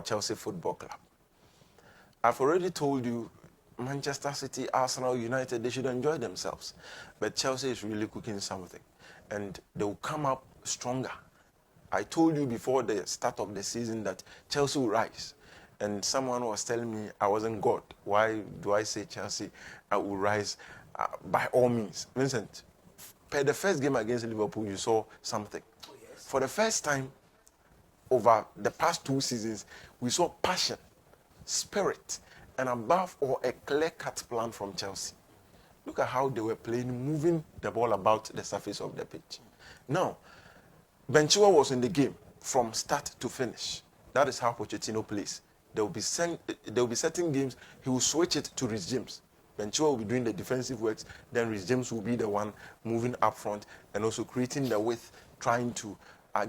Chelsea Football Club. I've already told you Manchester City, Arsenal, United, they should enjoy themselves. But Chelsea is really cooking something. And they will come up stronger. I told you before the start of the season that Chelsea will rise. And someone was telling me I wasn't God. Why do I say Chelsea will rise? By all means. Vincent, per the first game against Liverpool, you saw something. Oh, yes. For the first time over the past 2 seasons, we saw passion, spirit, and above all, a clear-cut plan from Chelsea. Look at how they were playing, moving the ball about the surface of the pitch. Now, Ben Chilwell was in the game from start to finish. That is how Pochettino plays. There will be certain games, he will switch it to Reece James. Ben Chilwell will be doing the defensive works, then Reece James will be the one moving up front and also creating the width, trying to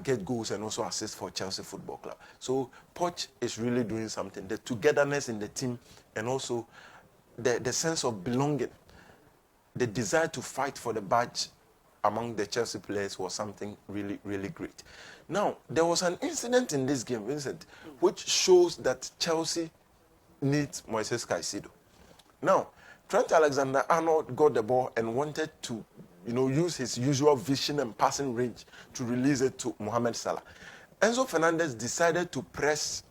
get goals and also assist for Chelsea Football Club. So Poch is really doing something. The togetherness in the team and also the sense of belonging, the desire to fight for the badge among the Chelsea players was something really, really great. Now, there was an incident in this game, Vincent, which shows that Chelsea needs Moises Caicedo. Now, Trent Alexander-Arnold got the ball and wanted to, use his usual vision and passing range to release it to Mohamed Salah. Enzo Fernandez decided to press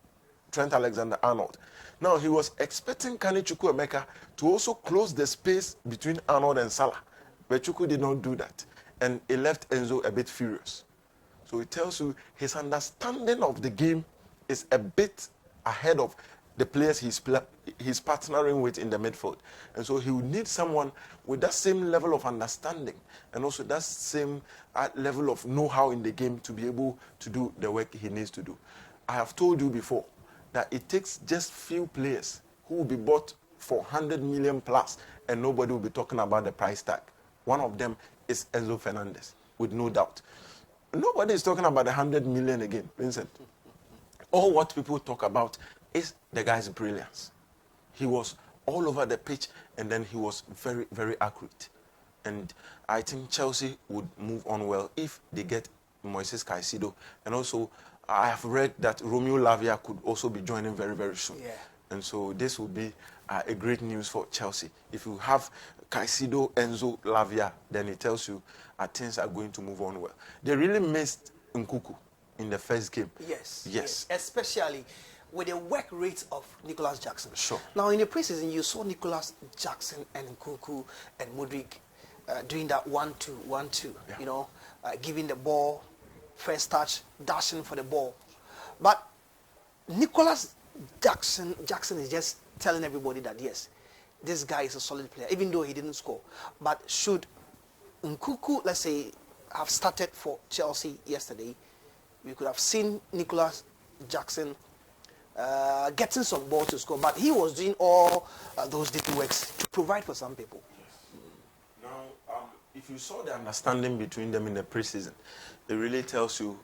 Trent Alexander-Arnold. Now, he was expecting Kane Chukwuemeka to also close the space between Arnold and Salah, but Chukwu did not do that. And it left Enzo a bit furious. So it tells you his understanding of the game is a bit ahead of the players he's partnering with in the midfield. And so he would need someone with that same level of understanding and also that same level of know-how in the game to be able to do the work he needs to do. I have told you before that it takes just few players who will be bought for 100 million plus and nobody will be talking about the price tag. One of them is Enzo Fernandez, with no doubt. Nobody is talking about the 100 million again, Vincent. All what people talk about is the guy's brilliance. He was all over the pitch, and then he was very, very accurate. And I think Chelsea would move on well if they get Moises Caicedo. And also, I have read that Romeo Lavia could also be joining very, very soon. Yeah. And so this would be a great news for Chelsea. If you have Caicedo, Enzo, Lavia, then it tells you things are going to move on well. They really missed Nkuku in the first game. Yes. Especially with the work rate of Nicholas Jackson. Sure. Now, in the preseason, you saw Nicholas Jackson and Nkuku and Mudryk doing that 1-2, Yeah. giving the ball, first touch, dashing for the ball. But Nicholas Jackson is just telling everybody that, yes, this guy is a solid player, even though he didn't score. But should Nkuku, let's say, have started for Chelsea yesterday, we could have seen Nicholas Jackson getting some ball to score. But he was doing all those little works to provide for some people. Yes. Now, if you saw the understanding between them in the preseason, it really tells you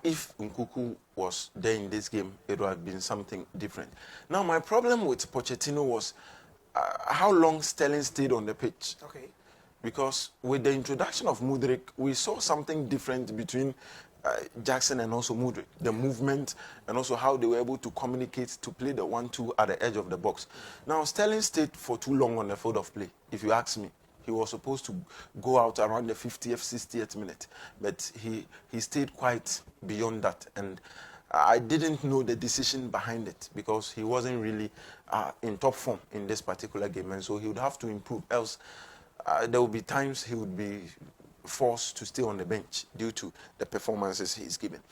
if Nkuku was there in this game, it would have been something different. Now, my problem with Pochettino was how long Sterling stayed on the pitch. Okay. Because with the introduction of Mudryk, we saw something different between Jackson and also Mudryk. The movement and also how they were able to communicate to play the 1-2 at the edge of the box. Now, Sterling stayed for too long on the field of play, if you ask me. He was supposed to go out around the 50th, 60th minute. But he stayed quite beyond that. And I didn't know the decision behind it because he wasn't really in top form in this particular game. And so he would have to improve. Else, there would be times he would be forced to stay on the bench due to the performances he's given.